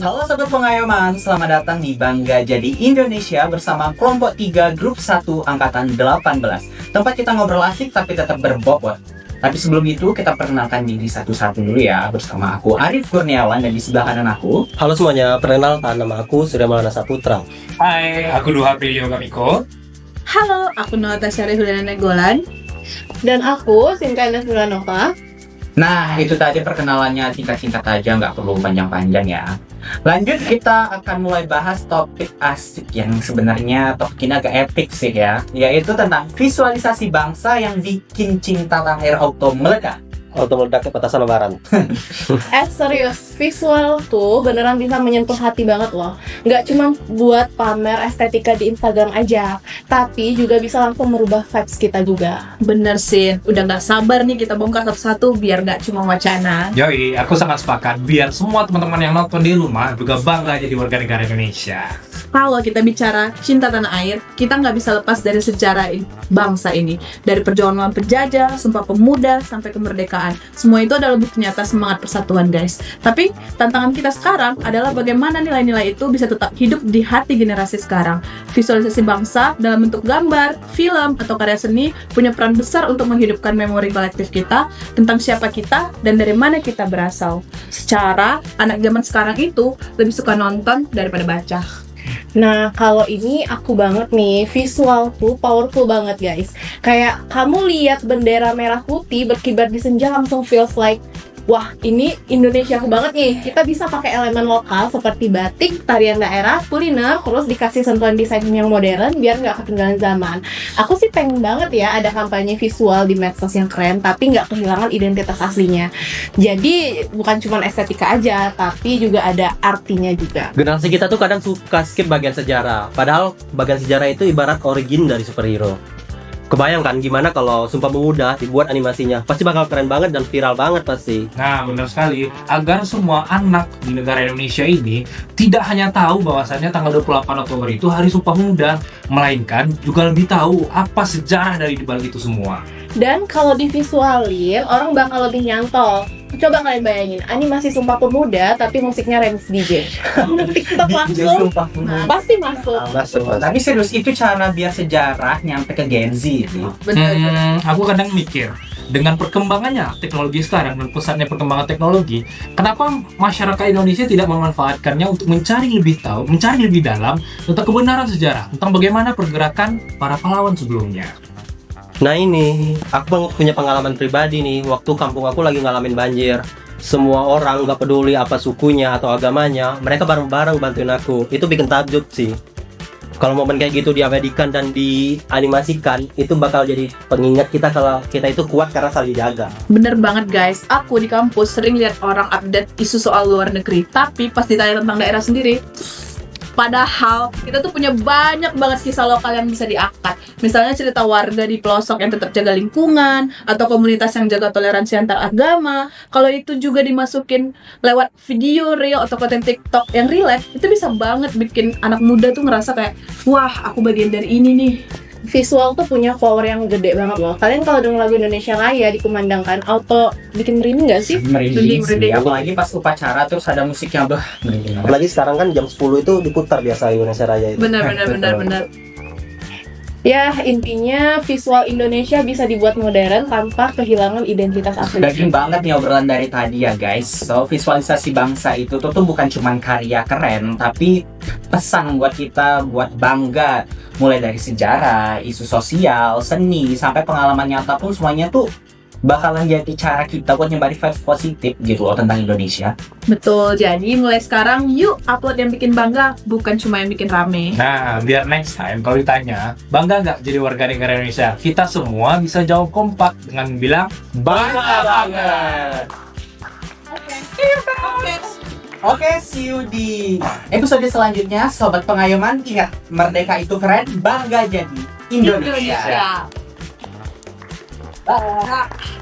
Halo Sobat Pengayoman, selamat datang di Bangga Jadi Indonesia bersama kelompok 3 grup 1 angkatan 18. Tempat kita ngobrol asik tapi tetap berbobot. Tapi sebelum itu kita perkenalkan diri satu-satu dulu ya. Bersama aku Arif Kurniawan dan di sebelah kanan aku. Halo semuanya, perkenalkan nama aku Surya Maulana Saputra. Hai, aku Duha Prilio Kamiko. Halo, aku Natasha Huliana Negolan. Dan aku Sinta Sulanova. Nah, itu tadi perkenalannya singkat-singkat aja, nggak perlu panjang-panjang ya. Lanjut, kita akan mulai bahas topik asik yang sebenarnya topik ini agak epic sih ya. Yaitu tentang visualisasi bangsa yang bikin cinta tanah air auto meledak. Auto meledak ke petasan lebaran. Serius, visual tuh beneran bisa menyentuh hati banget loh. Nggak cuma buat pamer estetika di Instagram aja, tapi juga bisa langsung merubah vibes kita juga. Bener sih, udah gak sabar nih kita bongkar satu-satu biar gak cuma wacana. Yoi, aku sangat sepakat biar semua teman-teman yang nonton di rumah juga bangga jadi warga negara Indonesia. Kalau kita bicara cinta tanah air, kita nggak bisa lepas dari sejarah bangsa ini. Dari perjuangan melawan penjajah, Sumpah Pemuda, sampai kemerdekaan. Semua itu adalah bukti nyata semangat persatuan, guys. Tapi tantangan kita sekarang adalah bagaimana nilai-nilai itu bisa tetap hidup di hati generasi sekarang. Visualisasi bangsa dalam bentuk gambar, film, atau karya seni punya peran besar untuk menghidupkan memori kolektif kita tentang siapa kita dan dari mana kita berasal. Secara anak zaman sekarang itu lebih suka nonton daripada baca. Nah, kalau ini aku banget nih, visual tuh powerful banget guys. Kayak kamu lihat bendera merah putih berkibar di senja langsung feels like, wah ini Indonesia banget nih. Kita bisa pakai elemen lokal seperti batik, tarian daerah, kuliner, terus dikasih sentuhan desain yang modern biar nggak ketinggalan zaman. Aku sih pengen banget ya ada kampanye visual di medsos yang keren, tapi nggak kehilangan identitas aslinya. Jadi bukan cuma estetika aja, tapi juga ada artinya juga. Generasi kita tuh kadang suka skip bagian sejarah, padahal bagian sejarah itu ibarat origin dari superhero. Kebayang kan gimana kalau Sumpah Pemuda dibuat animasinya? Pasti bakal keren banget dan viral banget pasti. Nah, benar sekali. Agar semua anak di negara Indonesia ini tidak hanya tahu bahwasannya tanggal 28 Oktober itu Hari Sumpah Pemuda, melainkan juga lebih tahu apa sejarah dari dibalik itu semua. Dan kalau divisualin, orang bakal lebih nyantol. Coba kalian bayangin, animasi Sumpah Pemuda tapi musiknya remix DJ. TikTok langsung, Sumpah Pemuda. pasti masuk. Masuk. Tapi serius, itu cara biar sejarah nyampe ke Gen Z sih. Aku kadang mikir, dengan perkembangannya teknologi sekarang dan pesatnya perkembangan teknologi, kenapa masyarakat Indonesia tidak memanfaatkannya untuk mencari lebih dalam tentang kebenaran sejarah, tentang bagaimana pergerakan para pahlawan sebelumnya. Nah ini, aku punya pengalaman pribadi nih. Waktu kampung aku lagi ngalamin banjir, semua orang gak peduli apa sukunya atau agamanya, mereka bareng-bareng bantuin aku. Itu bikin takjub sih. Kalau momen kayak gitu diabadikan dan dianimasikan, itu bakal jadi pengingat kita kalau kita itu kuat karena saling jaga. Bener banget guys, aku di kampus sering lihat orang update isu soal luar negeri, tapi pas ditanya tentang daerah sendiri, padahal kita tuh punya banyak banget kisah lokal yang bisa diangkat. Misalnya cerita warga di pelosok yang tetap jaga lingkungan, atau komunitas yang jaga toleransi antar agama. Kalau itu juga dimasukin lewat video, reel, atau konten TikTok yang relate, itu bisa banget bikin anak muda tuh ngerasa kayak, wah aku bagian dari ini nih. Visual tuh punya power yang gede banget loh. Kalian kalau denger lagu Indonesia Raya dikumandangkan, auto bikin merinding gak sih? Merinding sih, Merinding. apalagi pas upacara terus ada musiknya, merinding. Apalagi sekarang kan jam 10 itu diputar biasa Indonesia Raya itu. Bener. Ya, intinya visual Indonesia bisa dibuat modern tanpa kehilangan identitas asli. Daging banget nih obrolan dari tadi ya guys. So visualisasi bangsa itu tuh bukan cuman karya keren, tapi pesan buat kita buat bangga. Mulai dari sejarah, isu sosial, seni, sampai pengalaman nyata pun semuanya tuh bakalan jadi cara kita buat nyebarin vibes positif gitu loh tentang Indonesia. Betul, jadi mulai sekarang yuk upload yang bikin bangga, bukan cuma yang bikin rame. Nah, biar next time kalau ditanya, bangga nggak jadi warga negara Indonesia? Kita semua bisa jawab kompak dengan bilang, Bangga banget! Oke, see you di episode selanjutnya. Sobat Pengayoman, ingat, merdeka itu keren, bangga jadi Indonesia. Bangga.